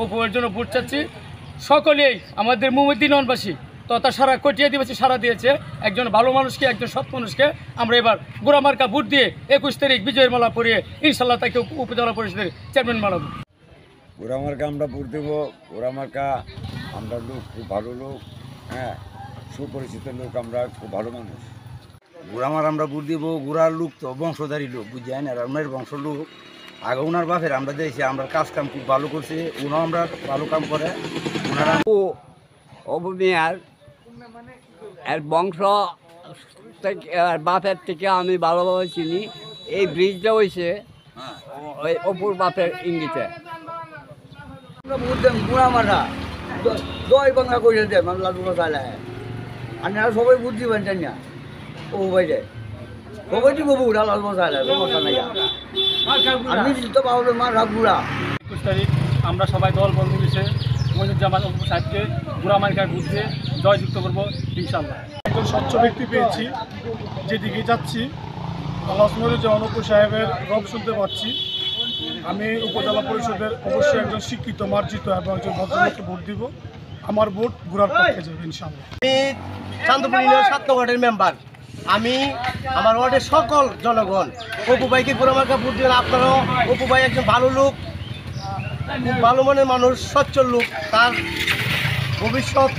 উপরের জন্য ভোট চাচ্ছি সকলেই আমাদের মুমিদ্দিনবাসী তথা সারা কটিয়াদিবাসী সারা দিয়েছে একজন ভালো মানুষকে একজন সৎ মানুষকে আমরা এবার গোড়ামার্কা ভোট দিয়ে 21 তারিখ বিজয়ের মালা পরিয়ে ইনশাল্লাহ তাকে উপজেলা পরিষদের চেয়ারম্যান বানাবো। গোড়ামার্কা আমরা ভোট দেবো। গোড়ামার্কা আমরা লোক খুব ভালো লোক, হ্যাঁ, সুপরিচিত লোক, আমরা খুব ভালো মানুষ। গোড়ামার আমরা ভোট দিব। গোড়ার লোক তো বংশধারী লোক, বুঝছেন, আর আপনার বংশ লোক আগে ওনার বাপের আমরা দেখছি আমরা কাজ কাম খুব ভালো করছি, ওনাও আমরা ভালো কাম করে। ওনারা অবমিয়ার এর বংশ থেকে বাপের থেকে আমি ভালোভাবে চিনি। এই ব্রিজটা হয়েছে ওই অপুর বাপের ইঙ্গিতে। গুড়া মারা দই বাংলা করে দেয় মামলা দুটো চাইলে আপনারা সবাই বুদ্ধি পানছেন না। ও বাইরে সবাই দিব বুড়া লাল চাইলে সমস্যা নাই। আমি তো পাবো মারা গুড়া। 21 তারিখ আমরা সবাই দল বল মিলেছে মনিরুজ্জামান অপু সাহেবকে গোড়ামার্কায় ভোট দিয়ে জয়যুক্ত করবো ইনশাল্লাহ। একজন স্বচ্ছ ব্যক্তি পেয়েছি, যেদিকে যাচ্ছি আল্লাহ মনিরুজ্জামান অপু সাহেবের রব শুনতে পাচ্ছি। আমি উপজেলা পরিষদের অবশ্যই একজন শিক্ষিত, মার্জিত এবং একজন ভদ্রলোককে ভোট দিব। আমার ভোট গুড়ার পক্ষে যাবে ইনশাআল্লাহ। আমি চান্দপুর ইউনিয়ন 7 নং ওয়ার্ডের মেম্বার। আমি আমার ওয়ার্ডের সকল জনগণ অপু ভাইকে গোড়ামার্কা ভোট দিবেন। আপনারাও অপু ভাই একজন ভালো লোক, খুব ভালো মনের মানুষ, সচ্ছল লোক। তার ভবিষ্যৎ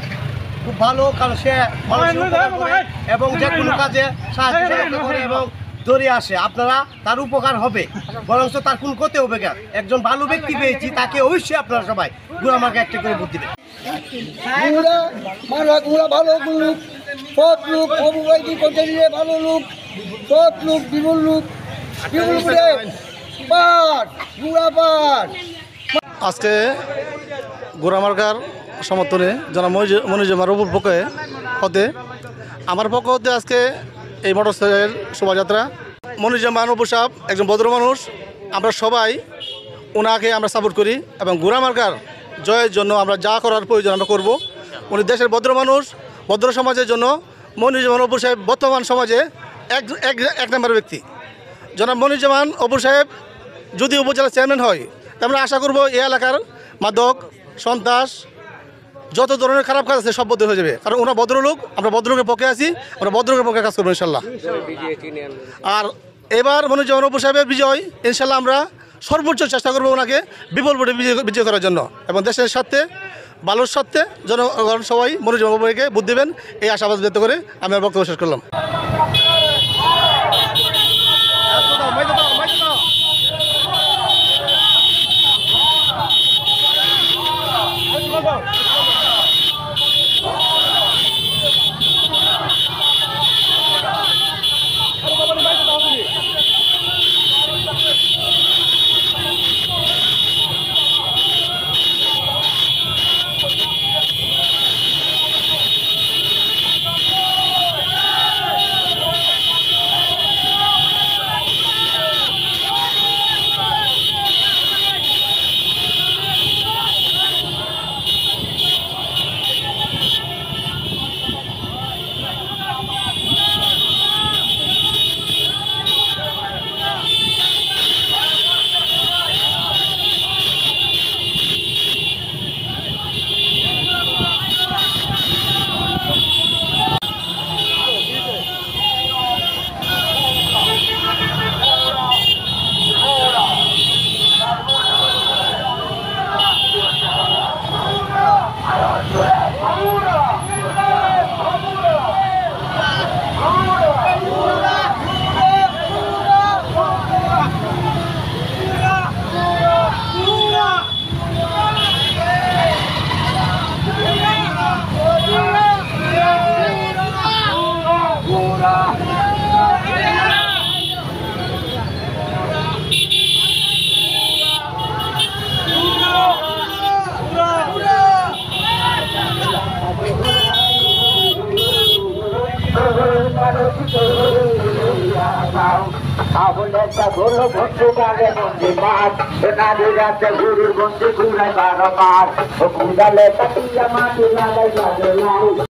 খুব ভালো, কারণ সে মানুষের উপকার করে এবং যে কোনো কাজে সাহায্য করে এবং দৌড়ে আসে। আপনারা তার উপকার হবে, বরঞ্চ তার কোন ক্ষতি হবে না। একজন ভালো ব্যক্তি পেয়েছি, তাকে অবশ্যই আপনারা সবাই গোড়ামার্কা একটা করে ভোট দিবেন। গুড়া ভালো লোক, সৎ লোক, অপু ভাইকে করতে দিলে ভালো লোক, সৎ লোক, বিমল লোক, বিমল করে পাট গুড়া পাট। আজকে গোড়ামার্কার সমর্থনে জনাব মনিরুজ্জামান অপুর পক্ষে হতে আমার পক্ষ হতে আজকে এই মোটরসাইকেল শোভাযাত্রা। মনিরুজ্জামান অপু সাহেব একজন ভদ্র মানুষ, আমরা সবাই ওনাকে আমরা সাপোর্ট করি এবং গোড়ামার্কার জয়ের জন্য আমরা যা করার প্রয়োজন আমরা করব। উনি দেশের ভদ্র মানুষ, ভদ্র সমাজের জন্য মনিরুজ্জামান অপু সাহেব বর্তমান সমাজে এক নম্বর ব্যক্তি। জনাব মনিরুজ্জামান অপু সাহেব যদি উপজেলা চেয়ারম্যান হয়, আমরা আশা করব এই এলাকার মাদক, সন্ত্রাস, যত ধরনের খারাপ কাজ আছে সব বন্ধ হয়ে যাবে। কারণ ওরা ভদ্রলোক, আমরা ভদ্রলোকের পক্ষে আছি, আমরা ভদ্রলোকের পক্ষে কাজ করবো ইনশাল্লাহ। আর এবার মনিরুজ্জামান অপু সাহেবের বিজয় ইনশাল্লাহ আমরা সর্বোচ্চ চেষ্টা করবো ওনাকে বিপুল ভোটে বিজয় করার জন্য এবং দেশের স্বার্থে, ভালোর স্বার্থে জনগণ সবাই মনিরুজ্জামান অপু ভাইকে ভোট দেবেন এই আশাবাদ ব্যক্ত করে আমি আমার বক্তব্য শেষ করলাম। Guru Bundu Kale Mundi Mat, Benadi Raja Guru Bundu Kurai Baramat, Okudale Patiya Mati Lalai Lalai.